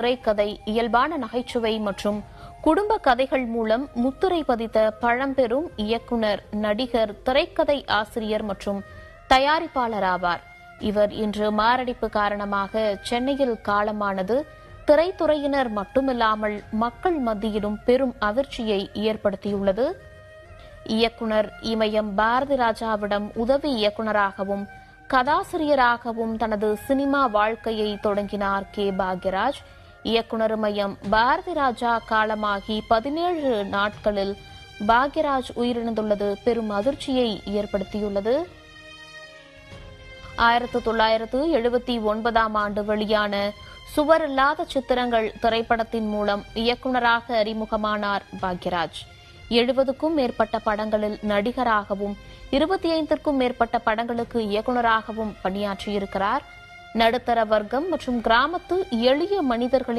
திரைக்கதை, இயல்பான நகைச்சுவை மற்றும் குடும்ப கதைகள் மூலம் முத்திரை பதித்த பழம்பெரும் இயக்குனர், நடிகர், திரைக்கதை ஆசிரியர் மற்றும் தயாரிப்பாளர் ஆவார். இவர் இன்று மாரடைப்பு காரணமாக சென்னையில் காலமானது திரைத்துறையினர் மட்டுமில்லாமல் மக்கள் மத்தியிலும் பெரும் அதிர்ச்சியை ஏற்படுத்தியுள்ளது. இயக்குனர் இமயம் பாரதிராஜாவிடம் உதவி இயக்குனராகவும் கதாசிரியராகவும் தனது சினிமா வாழ்க்கையை தொடங்கினார் கே. பாக்யராஜ். இயக்குனர் இமயம் பாரதிராஜா காலமாகி 17 நாட்களில் பாக்யராஜ் உயிரிழந்துள்ளது பெரும் அதிர்ச்சியை ஏற்படுத்தியுள்ளது. 1979ஆம் ஆண்டு வெளியான சுவரில்லாத சித்திரங்கள் திரைப்படத்தின் மூலம் இயக்குனராக அறிமுகமானார் பாக்யராஜ். 70க்கும் மேற்பட்ட படங்களில் நடிகராகவும் 25க்கும் மேற்பட்ட படங்களுக்கு இயக்குனராகவும் பணியாற்றியிருக்கிறார். நடுத்தர வர்க்கம் மற்றும் கிராமத்து எளிய மனிதர்களின்